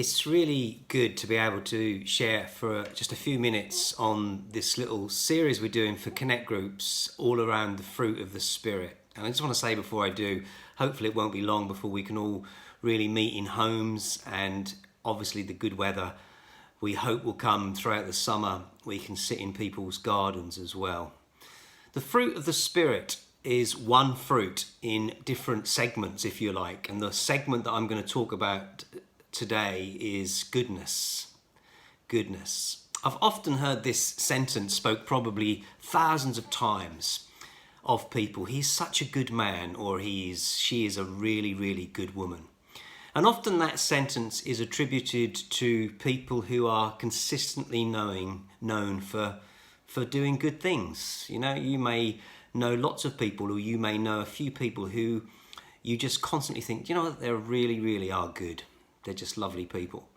It's really good to be able to share for just a few minutes on this little series we're doing for Connect groups all around the fruit of the Spirit. And I just want to say before I do, hopefully it won't be long before we can all really meet in homes, and obviously the good weather we hope will come throughout the summer. We can sit in people's gardens as well. The fruit of the Spirit is one fruit in different segments, if you like. And the segment that I'm going to talk about today is goodness. Goodness. I've often heard this sentence spoke probably thousands of times of people. He's such a good man, or she is a really, really good woman. And often that sentence is attributed to people who are consistently known for doing good things. You know, you may know lots of people, or you may know a few people who you just constantly think, you know, they really, really are good. They're just lovely people.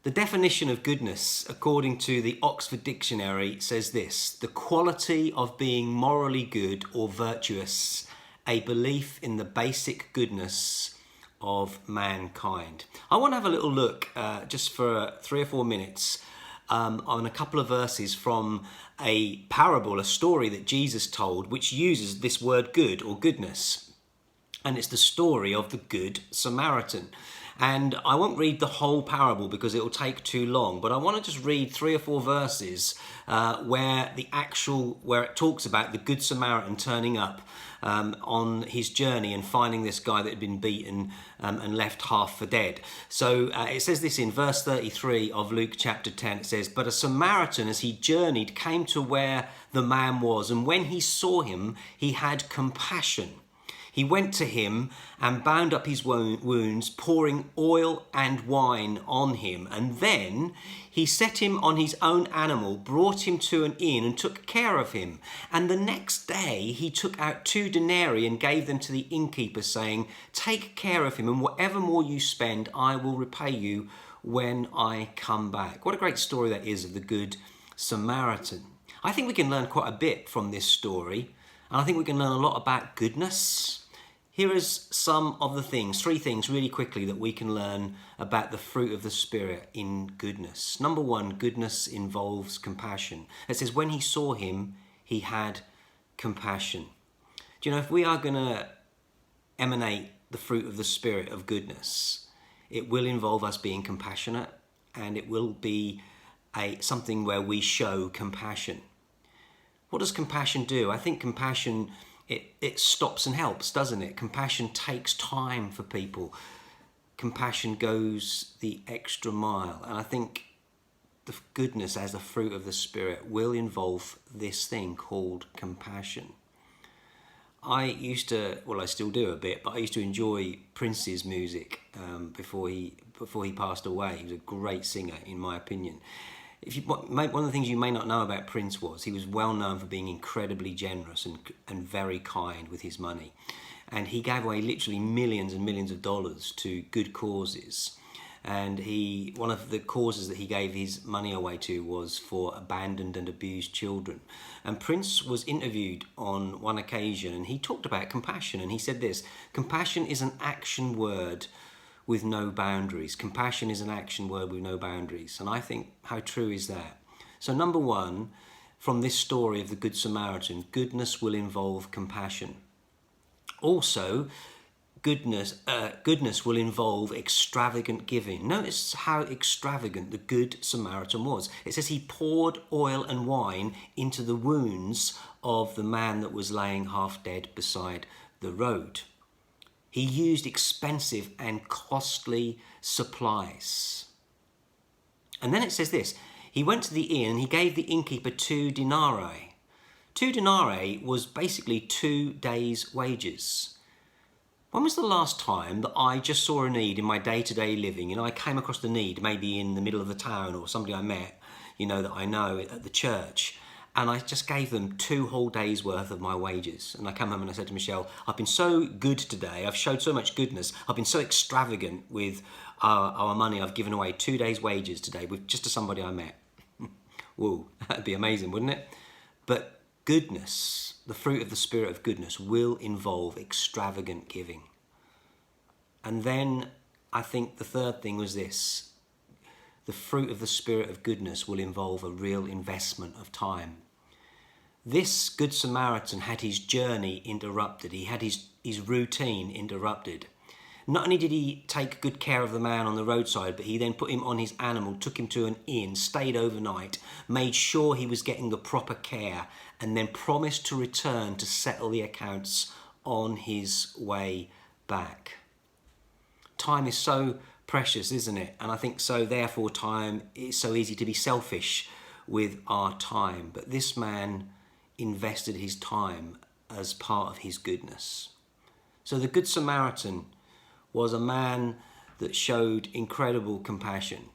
The definition of goodness, according to the Oxford Dictionary, says this: the quality of being morally good or virtuous, a belief in the basic goodness of mankind. I want to have a little look just for 3 or 4 minutes on a couple of verses from a parable, a story that Jesus told, which uses this word good or goodness. And it's the story of the Good Samaritan. And I won't read the whole parable because it will take too long, but I want to just read 3 or 4 verses where it talks about the Good Samaritan turning up on his journey and finding this guy that had been beaten and left half for dead. So it says this in verse 33 of Luke chapter 10. It says, "But a Samaritan, as he journeyed, came to where the man was, and when he saw him, he had compassion. He went to him and bound up his wounds, pouring oil and wine on him. And then he set him on his own animal, brought him to an inn and took care of him. And the next day he took out 2 denarii and gave them to the innkeeper, saying, 'Take care of him, and whatever more you spend, I will repay you when I come back.'" What a great story that is of the Good Samaritan. I think we can learn quite a bit from this story. And I think we can learn a lot about goodness. Here is some of the 3 things really quickly that we can learn about the fruit of the Spirit in goodness. Number 1, goodness involves compassion. It says, when he saw him, he had compassion. Do you know, if we are going to emanate the fruit of the Spirit of goodness, it will involve us being compassionate, and it will be something where we show compassion. What does compassion do? I think compassion, it stops and helps, doesn't it? Compassion takes time for people. Compassion goes the extra mile. And I think the goodness as the fruit of the Spirit will involve this thing called compassion. I still do a bit, but I used to enjoy Prince's music before he passed away. He was a great singer, in my opinion. One of the things you may not know about Prince was he was well known for being incredibly generous and very kind with his money. And he gave away literally millions and millions of dollars to good causes. And one of the causes that he gave his money away to was for abandoned and abused children. And Prince was interviewed on one occasion, and he talked about compassion. And he said this: compassion is an action word with no boundaries. Compassion is an action word with no boundaries. And I think, how true is that? So number 1, from this story of the Good Samaritan, goodness will involve compassion. Also, goodness will involve extravagant giving. Notice how extravagant the Good Samaritan was. It says he poured oil and wine into the wounds of the man that was laying half dead beside the road. He used expensive and costly supplies. And then it says this: he went to the inn and he gave the innkeeper 2 denarii. 2 denarii was basically 2 days' wages. When was the last time that I just saw a need in my day-to-day living? You know, I came across the need maybe in the middle of the town, or somebody I met, that I know at the church, and I just gave them 2 whole days worth of my wages. And I came home and I said to Michelle, I've been so good today. I've showed so much goodness. I've been so extravagant with our money. I've given away 2 days' wages today just to somebody I met. Whoa, that'd be amazing, wouldn't it? But goodness, the fruit of the Spirit of goodness, will involve extravagant giving. And then I think the third thing was this: the fruit of the Spirit of goodness will involve a real investment of time. This Good Samaritan had his journey interrupted. He had his routine interrupted. Not only did he take good care of the man on the roadside, but he then put him on his animal, took him to an inn, stayed overnight, made sure he was getting the proper care, and then promised to return to settle the accounts on his way back. Time is so precious, isn't it? And I think so, therefore, time is so easy to be selfish with our time. But this man invested his time as part of his goodness. So the Good Samaritan was a man that showed incredible compassion.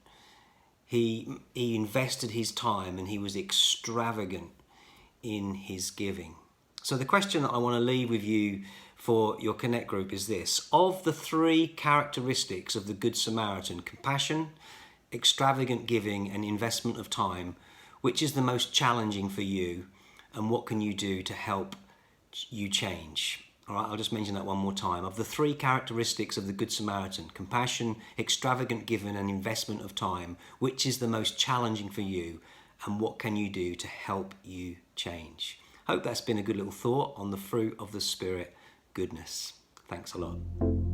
He invested his time and he was extravagant in his giving. So the question that I want to leave with you for your Connect group is this: of the three characteristics of the Good Samaritan, compassion, extravagant giving and investment of time, which is the most challenging for you, and what can you do to help you change? All right, I'll just mention that one more time. Of the three characteristics of the Good Samaritan, compassion, extravagant giving and investment of time, which is the most challenging for you, and what can you do to help you change? Hope that's been a good little thought on the fruit of the Spirit, goodness. Thanks a lot.